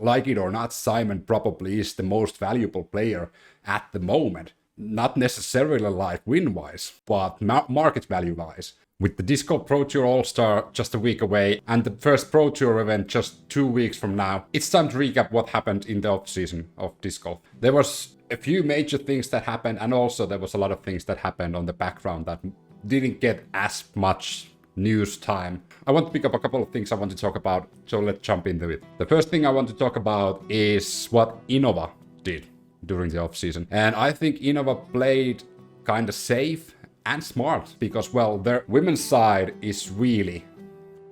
like it or not, Simon probably is the most valuable player at the moment. Not necessarily like win-wise, but market value-wise. With the Disc Golf Pro Tour All-Star just a week away and the first Pro Tour event just 2 weeks from now, it's time to recap what happened in the off-season of Disc Golf. There was a few major things that happened, and also there was a lot of things that happened on the background that didn't get as much news time. I want to pick up a couple of things I want to talk about, so let's jump into it. The first thing I want to talk about is what Innova did during the off-season. And I think Innova played kind of safe and smart because, well, their women's side is really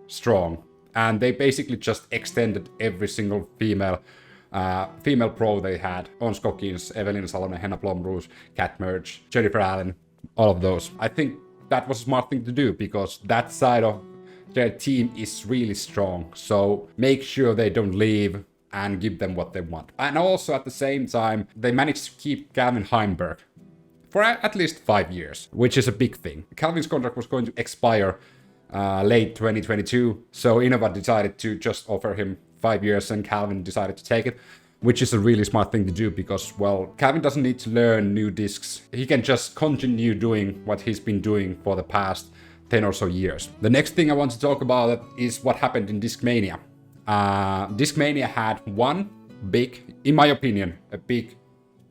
strong. And they basically just extended every single female pro they had. Ons Cockins, Evelyn Salonen, Henna Blomroos, Kat Merge, Jennifer Allen, all of those. I think that was a smart thing to do because that side of their team is really strong. So make sure they don't leave and give them what they want. And also at the same time, they managed to keep Calvin Heimberg for at least 5 years, which is a big thing. Calvin's contract was going to expire late 2022, so Innova decided to just offer him 5 years, and Calvin decided to take it, which is a really smart thing to do because, well, Calvin doesn't need to learn new discs. He can just continue doing what he's been doing for the past 10 or so years. The next thing I want to talk about is what happened in Discmania. Discmania had one big, in my opinion, a big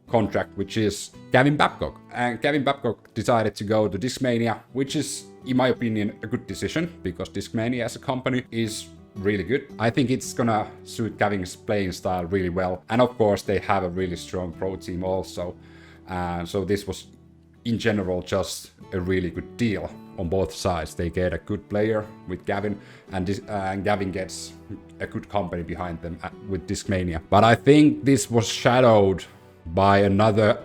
contract, which is Gavin Babcock. And Gavin Babcock decided to go to Discmania, which is, in my opinion, a good decision because Discmania as a company is really good. I think it's gonna suit Gavin's playing style really well. And of course, they have a really strong pro team also. So this was, in general, just a really good deal on both sides. They get a good player with Gavin, and Gavin gets a good company behind them with Discmania. But I think this was shadowed by another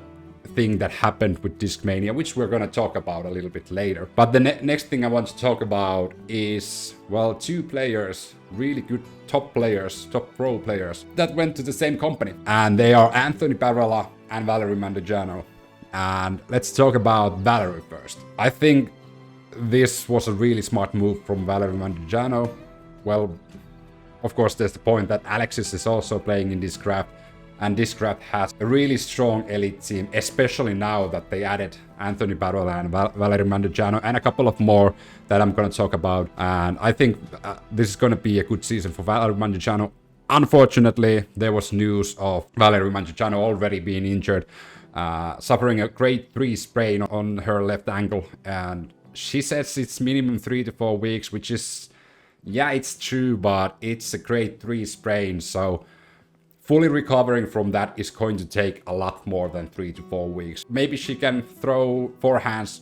thing that happened with Discmania, which we're going to talk about a little bit later. But the next thing I want to talk about is, well, two players, really good top pro players, that went to the same company. And they are Anthony Barela and Valerie Mandujano. And let's talk about Valerie first. I think this was a really smart move from Valerie Mandujano. Well, of course, there's the point that Alexis is also playing in Discraft, and Discraft has a really strong elite team, especially now that they added Anthony Barela and Valerie Mandujano and a couple of more that I'm going to talk about. And I think this is going to be a good season for Valerie Mandujano. Unfortunately, there was news of Valerie Mandujano already being injured, suffering a grade 3 sprain on her left ankle. And she says it's minimum 3 to 4 weeks, which is, yeah, it's true, but it's a grade 3 sprain. So fully recovering from that is going to take a lot more than 3 to 4 weeks. Maybe she can throw forehands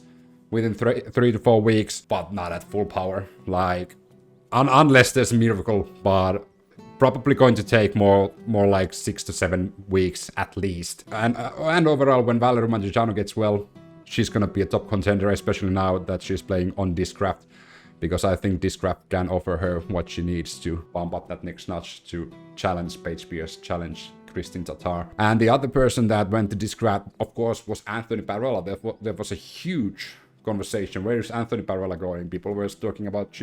within 3 to 4 weeks, but not at full power. Like, unless there's a miracle, but probably going to take more like 6 to 7 weeks at least. And overall, when Valerie Mandujano gets well, she's gonna be a top contender, especially now that she's playing on Discraft, because I think Discraft can offer her what she needs to bump up that next notch to challenge Paige Pierce, challenge Christine Tatar. And the other person that went to Discraft, of course, was Anthony Barela. There was a huge conversation. Where is Anthony Barela going? People were talking about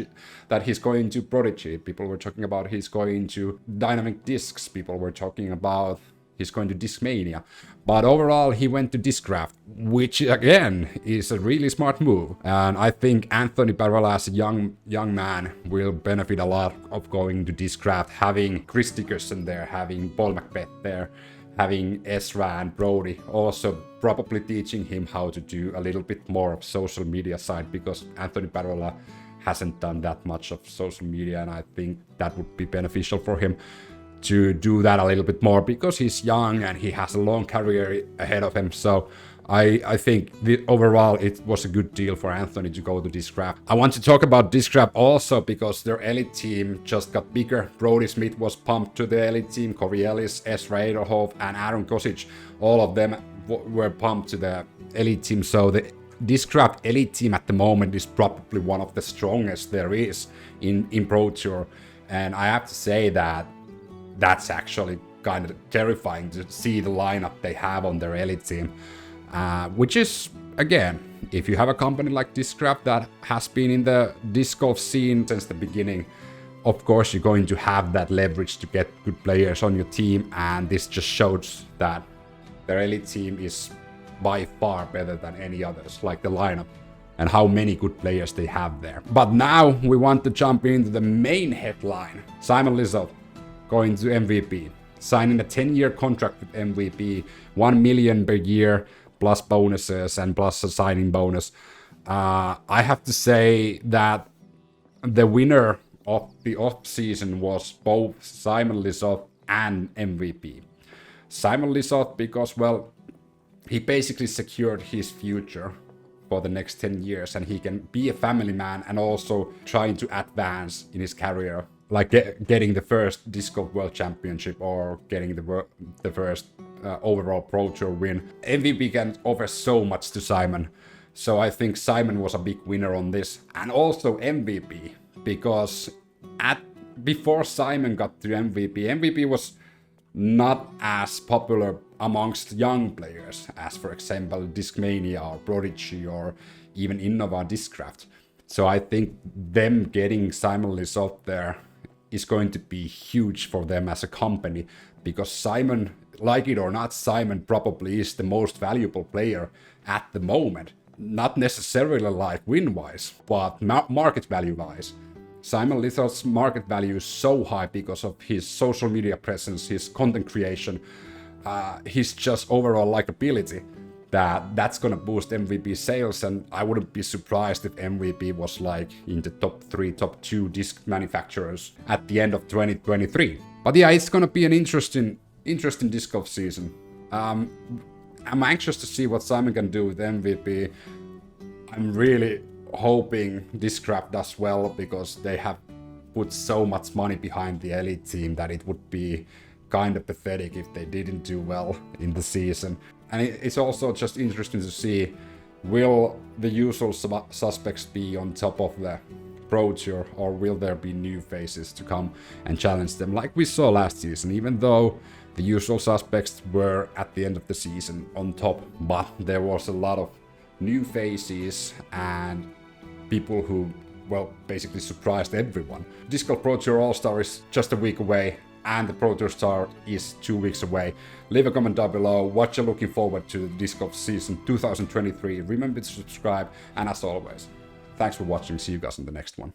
that he's going to Prodigy. People were talking about he's going to Dynamic Discs. People were talking about he's going to Discmania. But overall, he went to Discraft, which again is a really smart move. And I think Anthony Barela, as a young man, will benefit a lot of going to Discraft, having Chris Dickerson there, having Paul Macbeth there, having Ezra and Brodie, also probably teaching him how to do a little bit more of social media side, because Anthony Barela hasn't done that much of social media, and I think that would be beneficial for him to do that a little bit more, because he's young and he has a long career ahead of him. So I think overall it was a good deal for Anthony to go to Discraft. I want to talk about Discraft also because their elite team just got bigger. Brodie Smith was pumped to the elite team, Corey Ellis, Ezra Aderhold, and Aaron Kosic. All of them were pumped to the elite team. So the Discraft elite team at the moment is probably one of the strongest there is in Pro Tour. And I have to say that that's actually kind of terrifying to see the lineup they have on their elite team. Which is, again, if you have a company like Discraft that has been in the disc golf scene since the beginning, of course, you're going to have that leverage to get good players on your team, and this just shows that their elite team is by far better than any others, like the lineup, and how many good players they have there. But now we want to jump into the main headline. Simon Lizotte going to MVP, signing a 10-year contract with MVP, 1 million per year, plus bonuses and plus a signing bonus. I have to say that the winner of the off-season was both Simon Lizotte and MVP. Simon Lizotte because, well, he basically secured his future for the next 10 years, and he can be a family man and also trying to advance in his career, like getting the first Disc Golf World Championship or getting the first overall Pro Tour win. MVP can offer so much to Simon, so I think Simon was a big winner on this, and also MVP, because before Simon got to MVP was not as popular amongst young players as, for example, Discmania or Brodie or even Innova Discraft. So I think them getting Simon Lizotte there is going to be huge for them as a company, because Simon, like it or not, Simon probably is the most valuable player at the moment. Not necessarily like win-wise, but market value-wise. Simon Lizotte's market value is so high because of his social media presence, his content creation, his just overall likability, that's gonna boost MVP sales, and I wouldn't be surprised if MVP was like in the top 3, top 2 disc manufacturers at the end of 2023. But yeah, it's gonna be an interesting disc golf season. I'm anxious to see what Simon can do with MVP. I'm really hoping Discraft does well, because they have put so much money behind the elite team that it would be kind of pathetic if they didn't do well in the season. And it's also just interesting to see, will the usual suspects be on top of the Pro Tour, or will there be new faces to come and challenge them like we saw last season, even though the usual suspects were at the end of the season on top, but there was a lot of new faces and people who, well, basically surprised everyone. Disc Golf Pro Tour All-Star is just a week away, and the Pro Tour start is 2 weeks away. Leave a comment down below what you're looking forward to the Disc Golf season 2023. Remember to subscribe, and as always, thanks for watching. See you guys in the next one.